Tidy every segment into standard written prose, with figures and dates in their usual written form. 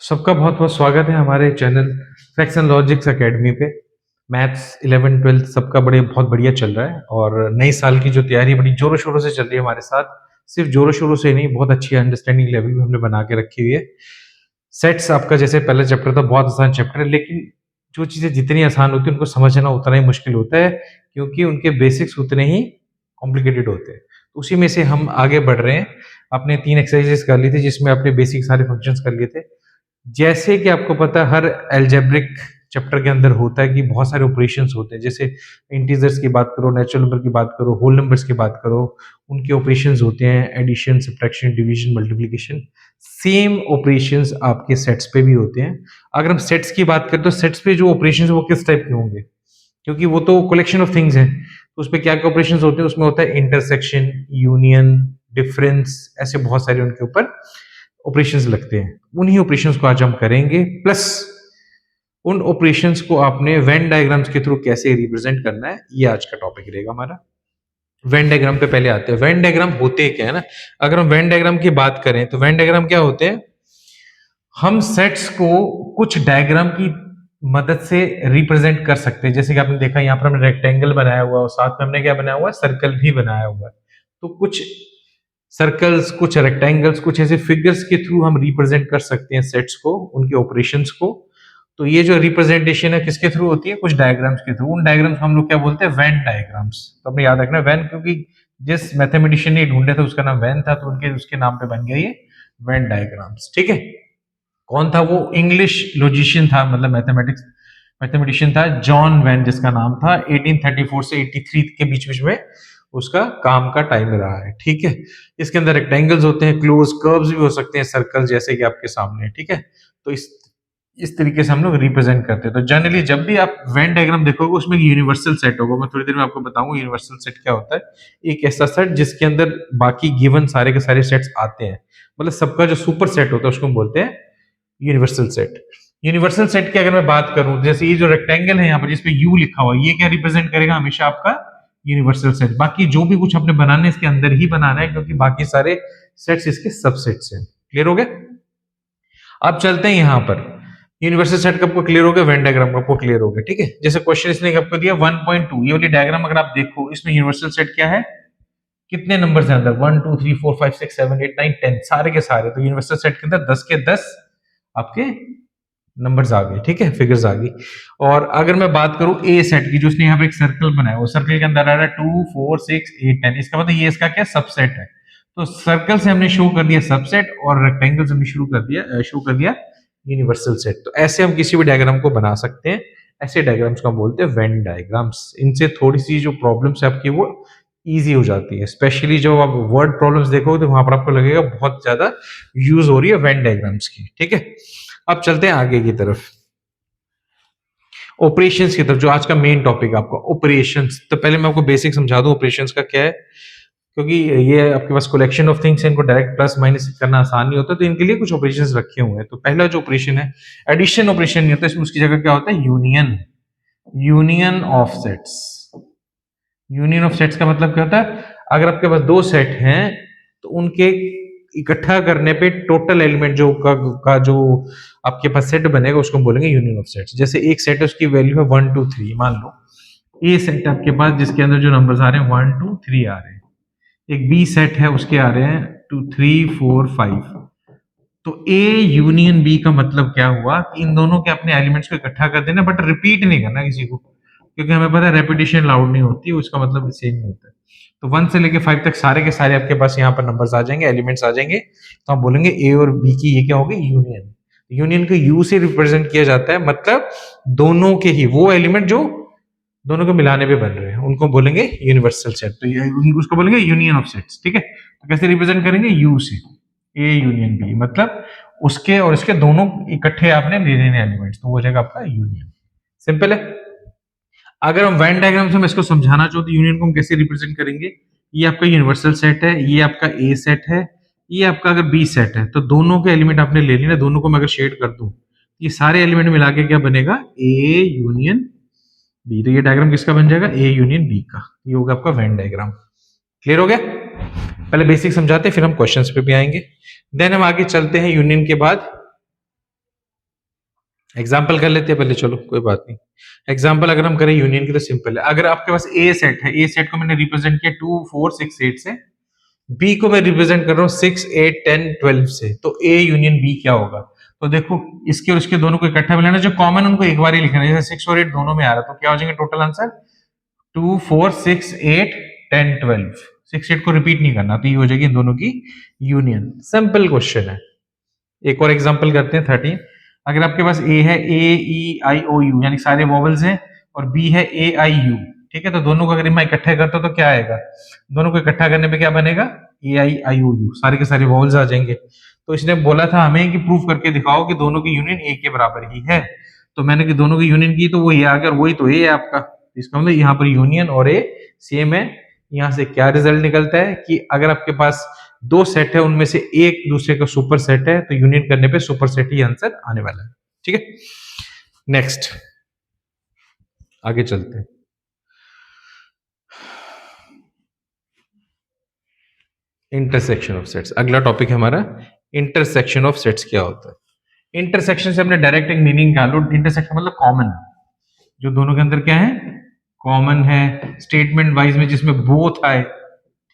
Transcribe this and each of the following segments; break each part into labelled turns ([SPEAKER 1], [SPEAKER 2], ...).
[SPEAKER 1] सबका बहुत बहुत स्वागत है हमारे channel facts and logics academy पे। मैथ्स 11 12 सबका बहुत बढ़िया चल रहा है और नई साल की जो तैयारी बड़ी जोरों शोरों से चल रही है हमारे साथ। सिर्फ जोरों शोरों से नहीं, बहुत अच्छी अंडरस्टैंडिंग लेवल भी हमने बना के रखी हुई है। सेट्स आपका जैसे पहला चैप्टर था, बहुत आसान चैप्टर है, लेकिन जो चीज़ें जितनी आसान होती है उनको समझना उतना ही मुश्किल होता है, क्योंकि उनके बेसिक्स उतने ही कॉम्प्लिकेटेड होते हैं। तो उसी में से हम आगे बढ़ रहे हैं। आपने 3 एक्सरसाइजेस कर ली थी जिसमें आपने बेसिक सारे फंक्शंस कर लिए थे। जैसे कि आपको पता है, हर अलजेब्रिक चैप्टर के अंदर होता है कि बहुत सारे ऑपरेशंस होते हैं। जैसे इंटीजर्स की बात करो, नेचुरल नंबर की बात करो, होल नंबर्स की बात करो, उनके ऑपरेशंस होते हैं addition, subtraction, division, multiplication. Same operations आपके सेट्स पे भी होते हैं। अगर हम सेट्स की बात करें तो सेट्स पे जो ऑपरेशंस वो किस टाइप के होंगे, क्योंकि वो तो कलेक्शन ऑफ थिंग्स है। तो उसपे क्या क्या ऑपरेशंस होते हैं, उसमें होता है इंटरसेक्शन, यूनियन, डिफरेंस, ऐसे बहुत सारे उनके ऊपर ऑपरेशंस लगते हैं। उन्हीं ऑपरेशंस को आज हम करेंगे, प्लस उन ऑपरेशंस को आपने वेन डायग्राम्स के थ्रू कैसे रिप्रेजेंट करना है, ये आज का टॉपिक रहेगा हमारा। वेन डायग्राम पे पहले आते हैं। वेन डायग्राम होते क्या है ना, अगर हम वेन डायग्राम की बात करें तो वेन डायग्राम क्या होते हैं, हम सेट्स को कुछ डायग्राम की मदद से रिप्रेजेंट कर सकते हैं। जैसे कि आपने देखा यहाँ पर हमने रेक्टेंगल बनाया हुआ है और साथ में हमने क्या बनाया हुआ है, सर्कल भी बनाया हुआ है। तो कुछ सर्कल्स, कुछ रेक्टेंगल्स, कुछ ऐसे फिगर्स के थ्रू हम रिप्रेजेंट कर सकते हैं सेट्स को, उनके ऑपरेशंस को। तो ये जो रिप्रेजेंटेशन है किसके थ्रू होती है, कुछ डायग्राम्स के थ्रू। उन डायग्राम्स को हम लोग क्या बोलते हैं, वेन डायग्राम्स। तो अपने याद रखना वेन, क्योंकि जिस मैथमेटिशियन ने ढूंढा था उसका नाम वेन था, तो उनके उसके नाम पे बन गया ये वेन डायग्राम्स। ठीक है। कौन था वो? इंग्लिश लॉजिशियन था, मतलब मैथमेटिशियन था, जॉन वेन जिसका नाम था। 1834 से 83 के बीच बीच में उसका काम का टाइम रहा है। ठीक है। इसके अंदर रेक्टेंगल्स होते हैं, क्लोज कर्व्स भी हो सकते हैं, सर्कल जैसे कि आपके सामने। ठीक है। तो इस तरीके से हम लोग रिप्रेजेंट करते हैं। तो जनरली जब भी आप वेन डायग्राम देखोगे उसमें यूनिवर्सल सेट होगा। मैं थोड़ी देर में आपको बताऊंगा यूनिवर्सल सेट क्या होता है। एक ऐसा सेट जिसके अंदर बाकी गिवन सारे के सारे सेट्स आते हैं, मतलब सबका जो सुपर सेट होता है उसको हम बोलते हैं यूनिवर्सल सेट। यूनिवर्सल सेट की अगर मैं बात करूं, जैसे ये जो रेक्टेंगल है यहाँ पर जिसपे यू लिखा हुआ है, ये क्या रिप्रेजेंट करेगा? हमेशा आपका यूनिवर्सल सेट। बाकी जो भी कुछ आपने बनाना है इसके अंदर ही बनाना है, क्योंकि बाकी सारे सेट्स इसके सबसेट्स हैं। क्लियर हो गया? अब चलते हैं यहाँ पर। यूनिवर्सल सेट कब को क्लियर हो गया, वेन डायग्राम कब को क्लियर हो गया। ठीक है। जैसे क्वेश्चन इसने कब को दिया 1.2, ये वाली डायग्राम अगर आप देखो, इसमें यूनिवर्सल सेट क्या है, कितने नंबर है अंदर, 1 2 3 4 5 6 7 8 9 10, सारे के सारे। तो यूनिवर्सल सेट के अंदर 10 के 10 आपके नंबर्स आ गए। ठीक है, फिगर्स आ गई। और अगर मैं बात करूं ए सेट की, जो उसने यहाँ पे एक सर्कल बनाया, वो सर्कल के अंदर आ रहा है 2 4 6 8 10, इसका मतलब ये इसका क्या सबसेट है। तो सर्कल से हमने शो कर दिया सबसेट और रेक्टेंगल से हमने शो कर दिया यूनिवर्सल सेट। तो ऐसे हम किसी भी डायग्राम को बना सकते हैं। ऐसे डायग्राम्स को हम बोलते हैं वेन डायग्राम्स। इनसे थोड़ी सी जो प्रॉब्लम्स है आपकी वो इजी हो जाती है। स्पेशली जब आप वर्ड प्रॉब्लम्स देखोगे तो वहां पर आपको लगेगा बहुत ज्यादा यूज हो रही है वेन डायग्राम्स की। ठीक है। अब चलते हैं आगे की तरफ, ऑपरेशंस की तरफ, जो आज का मेन टॉपिक है आपका ऑपरेशंस। तो पहले मैं आपको बेसिक समझा दूं ऑपरेशंस का क्या है, क्योंकि ये आपके पास कलेक्शन ऑफ थिंग्स है, इनको डायरेक्ट प्लस माइनस करना आसान नहीं होता, तो इनके लिए कुछ ऑपरेशंस रखे हुए हैं। तो पहला जो ऑपरेशन है, एडिशन ऑपरेशन नहीं होता इसमें, उसकी जगह क्या होता है, union. Union of sets. Union of sets का मतलब क्या होता है, अगर आपके पास दो सेट हैं तो उनके इकट्ठा करने पे टोटल एलिमेंट जो का जो आपके पास सेट बनेगा उसको हम बोलेंगे यूनियन ऑफ सेट्स। जैसे एक सेट है उसकी वैल्यू है 1 2 3, मान लो ए सेट है आपके पास जिसके अंदर जो नंबर्स आ रहे हैं 1 2 3 आ रहे हैं। एक बी सेट है उसके आ रहे हैं 2 3 4 5। तो ए यूनियन बी का मतलब क्या हुआ कि इन दोनों के अपने एलिमेंट्स को इकट्ठा कर देना, बट रिपीट नहीं करना किसी को, क्योंकि हमें पता है रेपिटेशन लाउड नहीं होती, उसका मतलब सेम नहीं होता है। तो 1 से लेके 5 तक सारे के सारे आपके पास यहाँ पर नंबर्स आ जाएंगे, एलिमेंट्स आ जाएंगे। तो हम बोलेंगे ए और बी की ये क्या होगी, यूनियन। यूनियन को यू से रिप्रेजेंट किया जाता है, मतलब दोनों के ही वो एलिमेंट जो दोनों को मिलाने पे बन रहे हैं उनको बोलेंगे यूनिवर्सल सेट। तो उसको बोलेंगे यूनियन ऑफ सेट्स। ठीक है। तो कैसे रिप्रेजेंट करेंगे, यू से, ए यूनियन बी, मतलब उसके और इसके दोनों इकट्ठे आपने ले लेने एलिमेंट्स, तो वो हो जाएगा आपका यूनियन। सिंपल है। अगर हम वेन डायग्राम से हम इसको समझाना चाहो तो यूनियन को हम कैसे रिप्रेजेंट करेंगे, ये आपका यूनिवर्सल सेट है, ये आपका ए सेट है, ये आपका अगर बी सेट है, तो दोनों के एलिमेंट आपने ले लेना, दोनों को मैं अगर शेड कर दूं, ये सारे एलिमेंट मिला के क्या बनेगा, ए यूनियन बी। तो ये डायग्राम किसका बन जाएगा, ए यूनियन बी का। ये होगा आपका वेन डायग्राम। क्लियर हो गया? पहले बेसिक समझाते हैं फिर हम क्वेश्चंस पे भी आएंगे। देन हम आगे चलते हैं यूनियन के बाद एग्जाम्पल कर लेते हैं पहले, चलो कोई बात नहीं। एग्जाम्पल अगर हम करें यूनियन की तो सिंपल है। अगर आपके पास ए सेट है, ए सेट को मैंने रिप्रेजेंट किया 2 4 6 8 से, बी को मैं रिप्रेजेंट कर रहा हूँ 6 8 10 12 से, तो ए यूनियन बी क्या होगा? तो देखो, इसके और इसके दोनों को इकट्ठा मिलाना, जो कॉमन उनको एक बार ही लिखना है। जैसे 6 और 8 दोनों में आ रहा है, तो क्या हो जाएंगे टोटल आंसर? 2 4 6 8 10 12। 6 8 को रिपीट नहीं करना, तो ये हो जाएगी इन दोनों की यूनियन। सिंपल क्वेश्चन है। एक और एग्जांपल करते हैं 13। अगर आपके पास ए है, ए ई आई ओ यू यानी सारे वॉवल्स हैं, और बी है ए आई यू, ठीक है, तो दोनों को अगर मैं इकट्ठा करता हूं तो क्या आएगा? दोनों को इकट्ठा करने पे क्या बनेगा? ए आई आई ओ यू, सारे के सारे वॉवल्स आ जाएंगे। तो इसने बोला था हमें कि प्रूव करके दिखाओ कि दोनों की यूनियन ए के बराबर ही है। तो मैंने कि दोनों की यूनियन की, तो वो ये आ गया, और वही तो ए है आपका। इसका मतलब यहाँ पर यूनियन और ए सेम है। यहाँ से क्या रिजल्ट निकलता है कि अगर आपके पास दो सेट है, उनमें से एक दूसरे का सुपर सेट है, तो यूनियन करने पे सुपर सेट ही आंसर आने वाला है। ठीक है, नेक्स्ट आगे चलते हैं। इंटरसेक्शन ऑफ सेट्स अगला टॉपिक है हमारा। इंटरसेक्शन ऑफ सेट्स क्या होता है? इंटरसेक्शन से हमने डायरेक्ट एक मीनिंग निकाल लो। इंटरसेक्शन मतलब कॉमन, जो दोनों के अंदर क्या है? कॉमन है। स्टेटमेंट वाइज में जिसमें बोथ आए,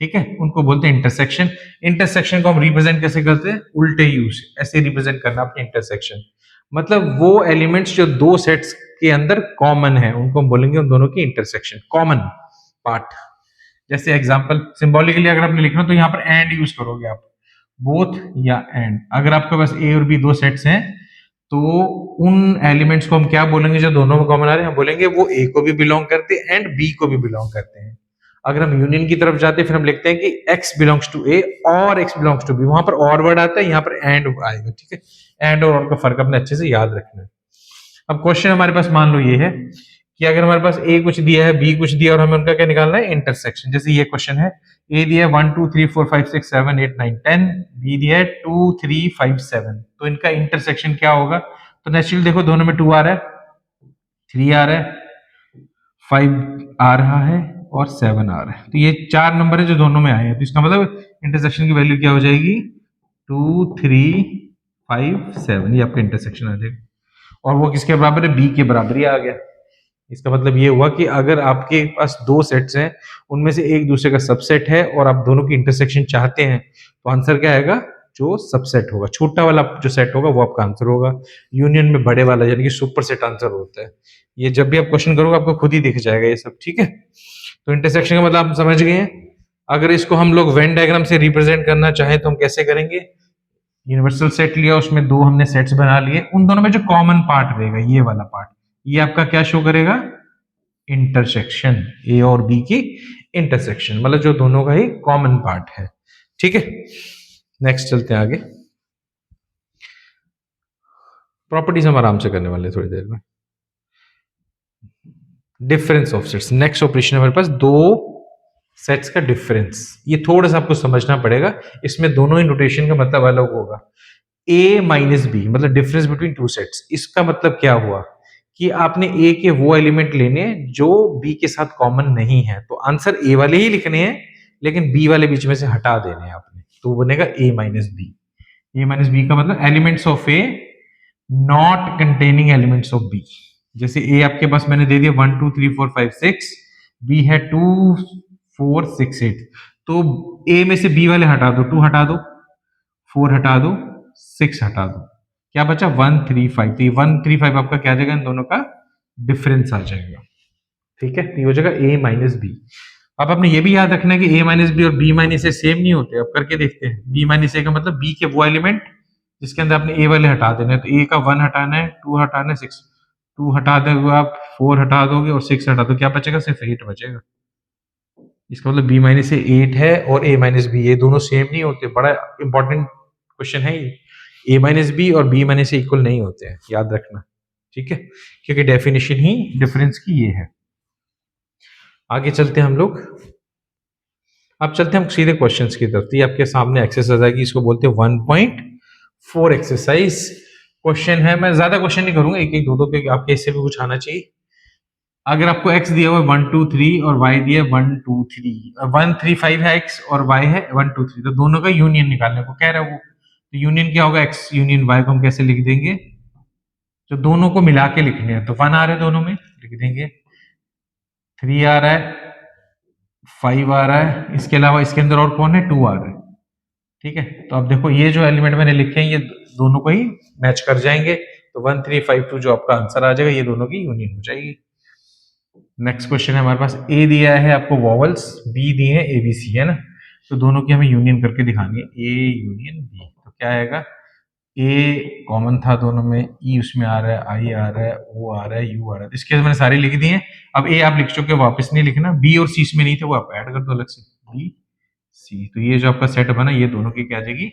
[SPEAKER 1] ठीक है, उनको बोलते हैं इंटरसेक्शन। इंटरसेक्शन को हम रिप्रेजेंट कैसे करते हैं? उल्टे यूज ऐसे रिप्रेजेंट करना अपने इंटरसेक्शन। मतलब वो एलिमेंट्स जो दो सेट्स के अंदर कॉमन है, उनको हम बोलेंगे उन दोनों की इंटरसेक्शन, कॉमन पार्ट। जैसे एग्जांपल सिंबॉलिकली अगर आपने लिखना तो यहाँ पर एंड यूज करोगे आप, बोथ या एंड। अगर आपके पास ए और बी दो सेट्स हैं, तो उन एलिमेंट्स को हम क्या बोलेंगे जो दोनों में कॉमन आ रहे हैं? हम बोलेंगे वो ए को भी बिलोंग करते हैं एंड बी को भी बिलोंग करते हैं। अगर हम यूनियन की तरफ जाते हैं, फिर हम लिखते हैं कि x बिलोंग्स टू ए और x बिलोंग्स टू बी। वहां पर और वर्ड आता है, यहाँ पर एंड आएगा। ठीक है, एंड और का फर्क अपने अच्छे से याद रखना है। अब क्वेश्चन हमारे पास मान लो ये है कि अगर हमारे पास ए कुछ दिया है, बी कुछ दिया, और हमें उनका क्या निकालना है? इंटरसेक्शन। जैसे ये क्वेश्चन है, ए दिया है 1 2 3 4 5 6 7 8 9 10, बी दिया है 2 3 5 7, तो इनका इंटरसेक्शन क्या होगा? तो नेचुरली देखो, दोनों में 2 आ रहा है, 3 आ रहा है, 5 आ रहा है, और 7 आ रहा है। तो ये 4 नंबर है जो दोनों में आए हैं। तो इसका मतलब इंटरसेक्शन की वैल्यू क्या हो जाएगी? 2 3 5 7, ये आपका इंटरसेक्शन आ जाएगा। और वो किसके बराबर है? बी के बराबर ही आ गया। इसका मतलब ये हुआ कि अगर आपके पास दो सेट्स हैं, उनमें से एक दूसरे का सबसेट है, और आप दोनों की इंटरसेक्शन चाहते हैं, तो आंसर क्या आएगा? जो सबसेट होगा, छोटा वाला जो सेट होगा वो आपका आंसर होगा। यूनियन में बड़े वाला यानी कि सुपर सेट आंसर होता है। ये जब भी आप क्वेश्चन करोगे आपको खुद ही दिख जाएगा ये सब। ठीक है, तो इंटरसेक्शन का मतलब आप समझ गए हैं। अगर इसको हम लोग वेन डायग्राम से रिप्रेजेंट करना चाहें तो हम कैसे करेंगे? यूनिवर्सल सेट लिया, उसमें दो हमने सेट्स बना लिए, उन दोनों में जो कॉमन पार्ट रहेगा, ये वाला पार्ट, ये आपका क्या शो करेगा? इंटरसेक्शन। ए और बी की इंटरसेक्शन मतलब जो दोनों का ही कॉमन पार्ट है। ठीक है, नेक्स्ट चलते हैं आगे। प्रॉपर्टीज हम आराम से करने वाले हैं थोड़ी देर में। Difference of sets, next operation हमारे पास दो सेट्स का डिफरेंस। ये थोड़ा सा आपको समझना पड़ेगा, इसमें दोनों ही नोटेशन का मतलब अलग होगा। ए माइनस बी मतलब डिफरेंस बिटवीन टू सेट्स। इसका मतलब क्या हुआ कि आपने ए के वो एलिमेंट लेने जो बी के साथ कॉमन नहीं है, तो आंसर ए वाले ही लिखने हैं, लेकिन बी वाले बीच में से हटा देने हैं आपने, तो बनेगा a minus b. A minus b का मतलब elements of a not containing elements of b. जैसे ए आपके पास मैंने दे दिया 1 2 3 4 5 6, बी है 2 4 6 8, तो ए में से बी वाले हटा दो, 2 हटा दो, 4 हटा दो, 6 हटा दो, क्या बचा? 1 3 5। तो ये 1 3 5 आपका क्या आ जाएगा? इन दोनों का डिफरेंस आ जाएगा। ठीक है, तो ये हो जाएगा ए माइनस बी। अब आपने ये भी याद रखना है कि ए माइनस बी और बी माइनस ए सेम नहीं होते। अब करके देखते हैं। बी माइनस ए का मतलब बी के वो एलिमेंट जिसके अंदर आपने ए वाले हटा देना है। तो ए का 1 हटाना है, 2 हटाना है, 6, 2 हटा दोगे आप, 4 हटा दोगे और 6 हटा दो, क्या बचेगा? सिर्फ 8 बचेगा। इसका मतलब बी माइनस ए 8 है और ए माइनस बी, ये दोनों सेम नहीं होते। बड़ा इंपॉर्टेंट क्वेश्चन है ये। ए माइनस बी और बी माइनस ए इक्वल नहीं होते हैं, याद रखना। ठीक है, क्योंकि डेफिनेशन ही डिफरेंस की ये है। आगे चलते हैं हम लोग। अब चलते हैं हम सीधे क्वेश्चंस की तरफ। ये आपके सामने एक्सरसाइज आएगी, इसको बोलते हैं 1.4 एक्सरसाइज। क्वेश्चन है, मैं ज्यादा क्वेश्चन नहीं करूंगा, एक एक दो दो के, आपके इससे भी कुछ आना चाहिए। अगर आपको x दिया हुआ है 1 2 3 और y दिया है 1 2 3, 1 3 5 है x और y है 1 2 3, तो दोनों का यूनियन निकालने को कह रहा है वो। तो यूनियन क्या होगा? x यूनियन y को हम कैसे लिख देंगे? जो दोनों को मिला के लिखने हैं। तो 1 आ रहा है दोनों में, लिख देंगे। 3 आ रहा है, 5 आ रहा है, इसके अलावा इसके अंदर और कौन है, 2 आ रहा है। ठीक है, तो अब देखो ये जो एलिमेंट मैंने लिखे हैं ये दोनों को ही मैच कर जाएंगे, तो 1 3 5 2 जो आपका आंसर आ जाएगा, ये दोनों की यूनियन हो जाएगी। नेक्स्ट क्वेश्चन है हमारे पास, ए दिया है आपको वॉवल्स, बी दिए हैं एबीसी, है ना, तो दोनों की हमें यूनियन करके दिखानी है, ए यूनियन बी। तो क्या आएगा, ए कॉमन था दोनों में, ई उसमें आ रहा है, आई आ रहा है, ओ आ रहा है, यू आ रहा है, तो इसके मैंने सारे लिख दिए हैं। अब ए आप लिख चुके हो, वापस नहीं लिखना। बी और सी इसमें नहीं थे, वो आप ऐड कर दो अलग से, बी सी। तो ये जो आपका सेट बना, ये दोनों की क्या आ जाएगी,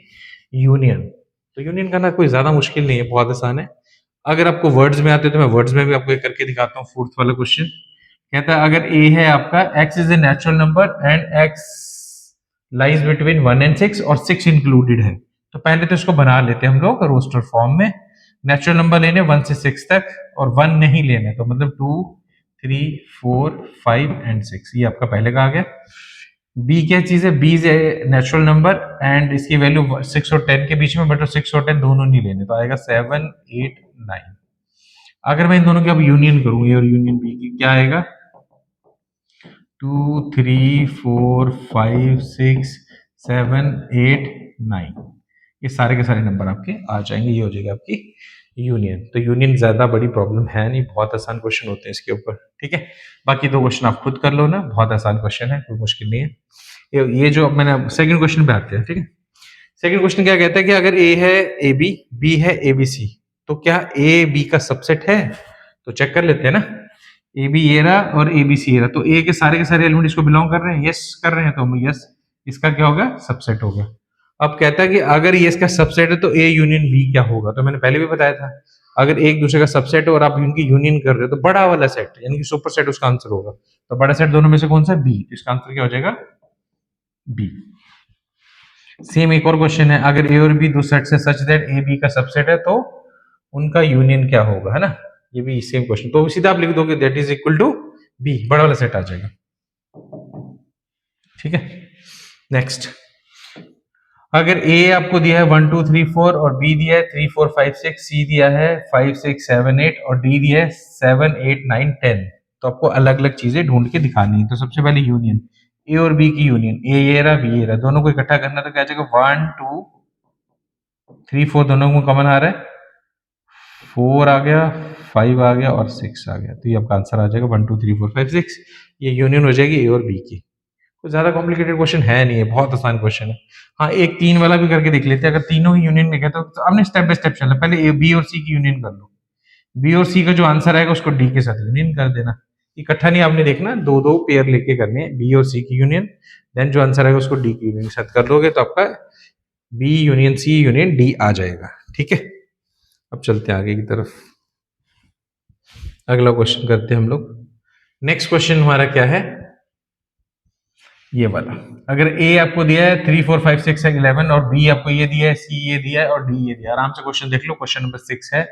[SPEAKER 1] यूनियन। तो यूनियन करना कोई ज्यादा मुश्किल नहीं है, बहुत आसान है। अगर आपको वर्ड्स में आते हो तो मैं वर्ड्स में भी आपको एक करके दिखाता हूँ। फोर्थ वाला क्वेश्चन कहता है, अगर ए है आपका, x is a natural number and x lies between 1 and 6 और 6 इंक्लूडेड है, तो पहले तो इसको बना लेते हैं हम लोग रोस्टर फॉर्म में। नेचुरल नंबर लेने 1 से 6 तक और 1 नहीं लेने, तो मतलब 2 3 4 5 and 6, ये आपका पहले का आ गया। बी क्या चीज है, b is natural number and इसकी वैल्यू 6 और 10 के बीच में, बट 6 और 10 दोनों नहीं लेने, तो आएगा 7 8 9। अगर मैं इन दोनों की अब यूनियन करूं, ए और यूनियन बी की, क्या आएगा, 2 3 4 5 6 7 8 9, ये सारे के सारे नंबर आपके आ जाएंगे, ये हो जाएगी आपकी यूनियन। तो यूनियन ज्यादा बड़ी प्रॉब्लम है नहीं, बहुत आसान क्वेश्चन होते हैं इसके ऊपर। ठीक है, बाकी दो क्वेश्चन आप खुद कर लो ना, बहुत आसान क्वेश्चन है, कोई मुश्किल नहीं है। ये जो मैंने सेकंड क्वेश्चन पे आते हैं। ठीक है, सेकंड क्वेश्चन क्या कहता है कि अगर ए है ए बी, बी है ए बी सी, तो क्या ए बी का सबसेट है। तो चेक कर लेते हैं ना, ए बी ये रहा और ए बी सी ये रहा, तो ए के सारे एलिमेंट इसको बिलोंग कर रहे हैं, यस कर रहे हैं, तो यस इसका क्या होगा, सबसेट होगा। अब कहता है कि अगर ये इसका सबसेट है तो ए यूनियन बी क्या होगा, तो मैंने पहले भी बताया था, अगर एक दूसरे का सबसेट है और आप इनकी यूनियन कर रहे हो तो बड़ा वाला सेट यानी कि सुपर सेट उसका आंसर होगा। तो बड़ा सेट दोनों में से कौन सा, बी, तो इसका आंसर क्या हो जाएगा, बी। सेम एक और क्वेश्चन है, अगर ए और बी दो सेट से सच दैट ए बी का सबसेट है तो उनका यूनियन क्या होगा, है ना, ये भी सेम क्वेश्चन। तो सीधा आप लिख दोगे that is equal to b, बड़ा वाला सेट आ जाएगा। ठीक है, नेक्स्ट, अगर ए आपको दिया है 1 2 3 4 और बी दिया है 3 4 5 6, सी दिया है 5 6 7 8 और डी दिया है 7 8 9 10, तो आपको अलग अलग चीजें ढूंढ के दिखानी है। तो सबसे पहले यूनियन, ए और बी की यूनियन, ए ये रहा बी ये रहा, दोनों को इकट्ठा करना, तो क्या जाएगा 1 2 3 4 दोनों को कॉमन आ रहा है, 4 आ गया, 5 आ गया और 6 आ गया, तो ये आपका आंसर आ जाएगा 1 2 3 4 5 6, ये यूनियन हो जाएगी ए और बी की। तो ज्यादा कॉम्प्लिकेटेड क्वेश्चन है नहीं है, बहुत आसान क्वेश्चन है। हाँ, एक 3 वाला भी करके देख लेते हैं, अगर तीनों ही यूनियन में गए तो आपने स्टेप बाय स्टेप चलना, पहले ए बी और सी की यूनियन कर लो, बी और सी का जो आंसर आएगा उसको डी के साथ यूनियन कर देना, इकट्ठा नहीं आपने देखना, दो दो पेयर लेके करने हैं, बी और सी की यूनियन, देन जो आंसर आएगा उसको डी की यूनियन के साथ कर लोगे, तो आपका B union C union D आ जाएगा। ठीक है, अब चलते हैं आगे की तरफ, अगला क्वेश्चन करते हैं हम लोग। नेक्स्ट क्वेश्चन हमारा क्या है, ये वाला, अगर ए आपको दिया है 3 4 5 6 है 11 और बी आपको ये दिया है, सी ये दिया है और डी ये दिया है, आराम से क्वेश्चन देख लो, क्वेश्चन नंबर 6 है।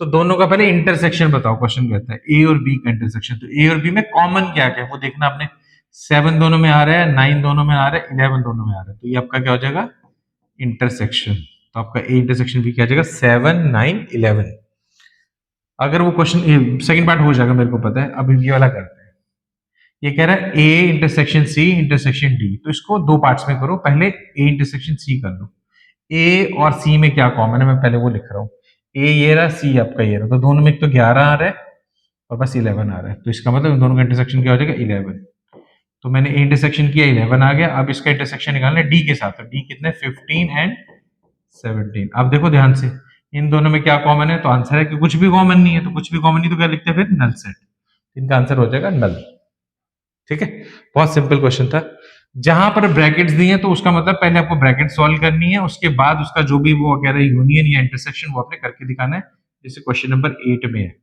[SPEAKER 1] तो दोनों का पहले इंटरसेक्शन बताओ, क्वेश्चन कहता है ए और बी का इंटरसेक्शन, तो ए और बी में कॉमन क्या क्या है वो देखना आपने, 7 दोनों में आ रहा है, 9 दोनों में आ रहा है, 11 दोनों में आ रहा है, तो ये आपका क्या हो जाएगा, इंटरसेक्शन। तो आपका ए इंटरसेक्शन बी क्या हो जाएगा, 7 9 11। अगर वो क्वेश्चन सेकंड पार्ट हो जाएगा मेरे को पता है, अभी ये वाला करते हैं। ये कह रहा है a intersection c intersection d, तो इसको दो पार्ट्स में करो, पहले ए इंटरसेक्शन सी कर लो। ए और सी में क्या कॉमन है, मैं पहले वो लिख रहा हूँ, ए ये रहा, सी आपका ये रहा, तो दोनों में एक तो 11 आ रहा है और बस 11 आ रहा है, तो इसका मतलब इन दोनों का इंटरसेक्शन क्या हो जाएगा, 11। तो मैंने ए इंटरसेक्शन किया, 11 आ गया, अब इसका इंटरसेक्शन निकालना है डी के साथ, तो डी कितने, 15 एंड 17। अब देखो ध्यान से, इन दोनों में क्या कॉमन है, तो आंसर है कि कुछ भी कॉमन नहीं है, तो कुछ भी कॉमन नहीं तो क्या लिखते हैं फिर, नल सेट, इनका आंसर हो जाएगा नल। ठीक है, बहुत सिंपल क्वेश्चन था। जहां पर ब्रैकेट्स दिए हैं तो उसका मतलब पहले आपको ब्रैकेट सॉल्व करनी है, उसके बाद उसका जो भी वो कह रहा है यूनियन या इंटरसेक्शन वो आपने करके दिखाना है, जैसे क्वेश्चन नंबर 8 में है।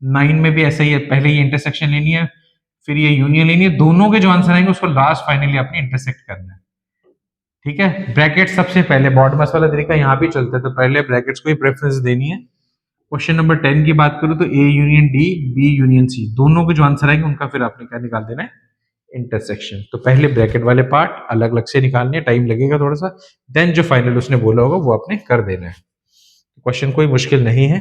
[SPEAKER 1] 9 में भी ऐसा ही है, पहले ये इंटरसेक्शन लेनी है, फिर ये यूनियन लेनी है, दोनों के जो आंसर आएंगे उसको लास्ट फाइनली आपने इंटरसेक्ट करना है। ठीक है, ब्रैकेट सबसे पहले, बॉडमास वाला तरीका यहाँ भी चलता है, तो पहले ब्रैकेट्स को ही प्रेफरेंस देनी है। क्वेश्चन नंबर 10 की बात करूं तो a union d, b union c, दोनों के जो आंसर आएंगे उनका फिर आपने क्या निकाल देना है, इंटरसेक्शन। तो पहले ब्रैकेट वाले पार्ट अलग अलग से निकालने, टाइम लगेगा थोड़ा सा, देन जो फाइनल उसने बोला होगा वो आपने कर देना है। क्वेश्चन कोई मुश्किल नहीं है।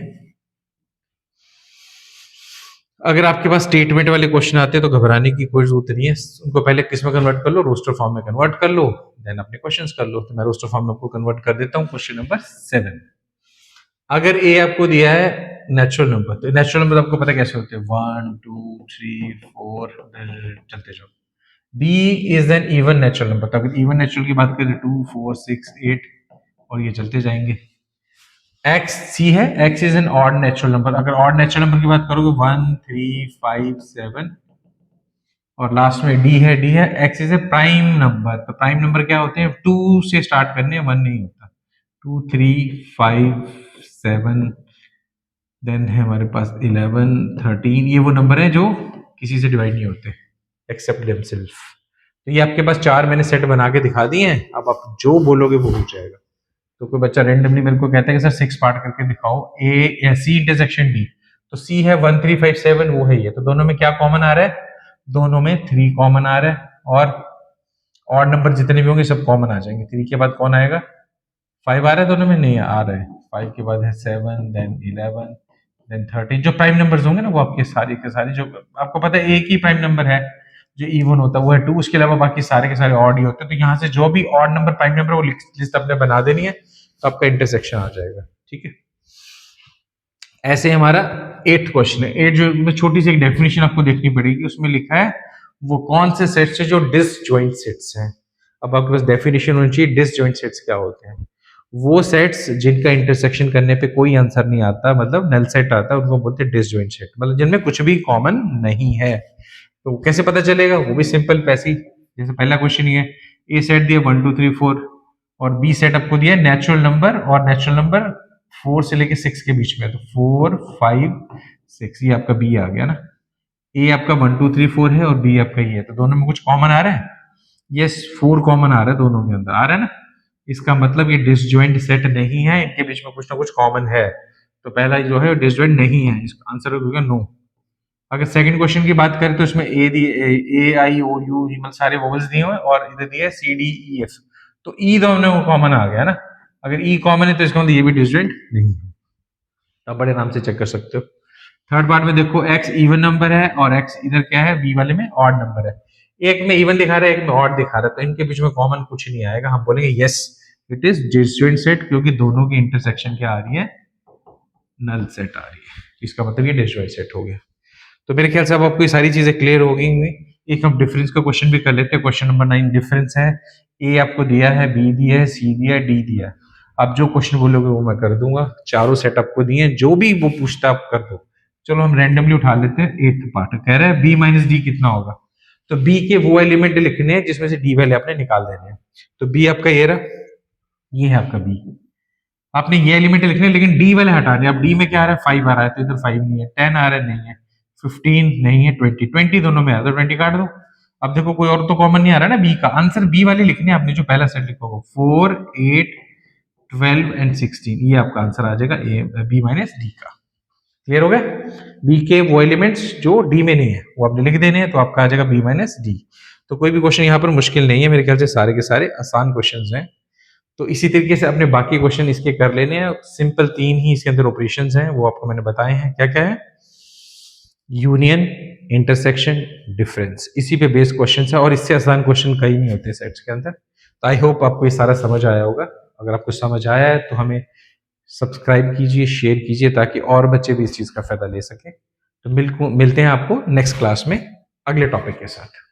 [SPEAKER 1] अगर आपके पास स्टेटमेंट वाले क्वेश्चन आते हैं तो घबराने की कोई जरूरत नहीं है, उनको पहले किस में कन्वर्ट कर लो, रोस्टर फॉर्म में कन्वर्ट कर लो, देन अपने क्वेश्चंस कर लो। तो मैं रोस्टर फॉर्म में आपको कन्वर्ट कर देता हूँ। क्वेश्चन नंबर 7, अगर ए आपको दिया है नेचुरल नंबर, तो नेचुरल नंबर आपको पता कैसे होते हैं, 1 2 3 4 चलते जाओ। B is an even natural number, तो अगर इवन नेचुरल की बात करें 2 4 6 8 और ये चलते जाएंगे। एक्स सी है, x is an odd natural number, अगर ऑड नेचुरल नंबर की बात करोगे 1 3 5 7 और लास्ट में डी है, डी है। X is a prime number, तो प्राइम नंबर क्या होते हैं, 2 से स्टार्ट करने, 1 नहीं होता। 2 3 5 7 देन है हमारे पास 11 13, ये वो नंबर है जो किसी से डिवाइड नहीं होते एक्सेप्ट देमसेल्फ। तो ये आपके पास 4 मैंने सेट बना के दिखा दिए हैं, अब आप जो बोलोगे वो हो जाएगा। तो कोई बच्चा रेंडमली मेरे को कहता है कि सर 6 पार्ट करके दिखाओ, ए सी इंटरसेक्शन डी, तो सी है 1 3 5 7, वो है ये, तो दोनों में क्या कॉमन आ रहा है, दोनों में 3 कॉमन आ रहा है, और ऑड नंबर जितने भी होंगे सब कॉमन आ जाएंगे। 3 के बाद कौन आएगा, 5 आ रहा है, दोनों में नहीं आ रहा है। 5 के बाद है 7 देन 11 देन 13, जो प्राइम नंबर्स होंगे ना वो आपके सारे के सारे, जो आपको पता है एक ही प्राइम नंबर है जो इवन होता है वो है 2, उसके अलावा बाकी सारे के सारे ऑड ही होते हैं। तो यहाँ से जो भी ऑड नंबर प्राइम नंबर वो लिस्ट आपने बना देनी है, तो आपका इंटरसेक्शन आ जाएगा। ठीक है, ऐसे हमारा 8th क्वेश्चन है। 8 जो में छोटी सी एक डेफिनेशन आपको देखनी पड़ेगी, उसमें लिखा है वो कौन से सेट्स है जो डिसजॉइंट सेट्स हैं। अब आपके पास डेफिनेशन होनी चाहिए डिसजॉइंट सेट्स क्या होते हैं। वो सेट्स जिनका इंटरसेक्शन करने पे कोई आंसर नहीं आता, मतलब नल सेट आता है, उनको बोलते हैं डिसजॉइंट सेट, मतलब जिनमें कुछ भी कॉमन नहीं है। तो कैसे पता चलेगा, वो भी सिंपल पैसे, जैसे पहला क्वेश्चन ये, ए सेट दिया 1 2 3 4 और बी सेट आपको दिया नेचुरल नंबर, और नेचुरल नंबर 4 से लेके 6 के बीच में, तो 4 5 6, ये आपका बी आ गया ना। ए आपका 1 2 3 4 है और बी आपका ये है, तो दोनों में कुछ कॉमन आ रहा है, यस 4 कॉमन आ रहा है, दोनों के अंदर आ रहा है ना। इसका मतलब ये डिसजॉइंट सेट नहीं है, इनके बीच में कुछ ना कुछ कॉमन है। तो पहला जो है डिसजॉइंट नहीं है, इसका आंसर होगा नो। अगर सेकंड क्वेश्चन की बात करें तो इसमें ए आई ओ यू मतलब सारे वोवेल्स दिए हुए हैं, और इधर दिया सी डी ई एफ, तो ई दोनों को कॉमन आ गया ना। अगर ई कॉमन है तो इसका मतलब ये भी डिसजॉइंट नहीं है, आप बड़े आराम से चेक कर सकते हो। थर्ड पार्ट में देखो एक्स इवन नंबर है और एक्स इधर क्या है, बी वाले में ऑड नंबर है। एक में इवन दिखा रहा है, एक में ऑड दिखा रहा है, तो इनके बीच में कॉमन कुछ नहीं आएगा, हम बोलेंगे yes it is disjoint set, क्योंकि दोनों की इंटरसेक्शन क्या आ रही है, नल सेट आ रही है। इसका मतलब ये डिसजॉइंट सेट हो गया। तो मेरे ख्याल से अब आपको ये सारी चीजें क्लियर हो गई होंगी। एक हम डिफरेंस का क्वेश्चन भी कर लेते हैं। क्वेश्चन नंबर 9 डिफरेंस है, ए आपको दिया है, बी दिया है, सी दिया है, डी दिया है। आप जो क्वेश्चन बोलोगे वो मैं कर दूंगा, चारों सेट आपको दिए हैं, जो भी वो पूछता आप कर दो। चलो हम रैंडमली उठा लेते हैं। 8th पार्ट कह रहा है बी माइनस डी कितना होगा, तो बी के वो एलिमेंट लिखने हैं जिसमें से डी वैल्यू आपने निकाल देने हैं। तो बी आपका ये रहा, ये है आपका बी, आपने ये एलिमेंट लिखने, लेकिन डी वाले हटा दिया। अब डी में क्या आ रहा है, 5 आ रहा है, तो इधर 5 नहीं है। 10 आ रहा है, नहीं है। 15 नहीं है। 20 दोनों में आ रहा है, तो 20 काट दो। अब देखो कोई और तो कॉमन नहीं आ रहा ना, बी का आंसर बी वाले लिखने आपने, जो पहला सेट लिखा होगा 4 8 12 एंड 16, ये आपका आंसर आ जाएगा ए बी माइनस डी का। क्लियर हो गया, बी के वो एलिमेंट्स जो डी में नहीं है वो आपने लिख देने हैं, तो आपका आ जाएगा बी माइनस डी। तो कोई भी क्वेश्चन यहाँ पर मुश्किल नहीं है, मेरे ख्याल से सारे के सारे आसान क्वेश्चन हैं। तो इसी तरीके से अपने बाकी क्वेश्चन इसके कर लेने हैं। सिंपल 3 ही इसके अंदर ऑपरेशंस हैं, वो आपको मैंने बताए हैं। क्या क्या है, यूनियन, इंटरसेक्शन, डिफरेंस, इसी पे बेस्ड क्वेश्चन है, और इससे आसान क्वेश्चन कहीं नहीं होते सेट्स के अंदर। तो आई होप आपको ये सारा समझ आया होगा। अगर आपको समझ आया है तो हमें सब्सक्राइब कीजिए, शेयर कीजिए, ताकि और बच्चे भी इस चीज़ का फायदा ले सकें। तो मिलते हैं आपको नेक्स्ट क्लास में अगले टॉपिक के साथ।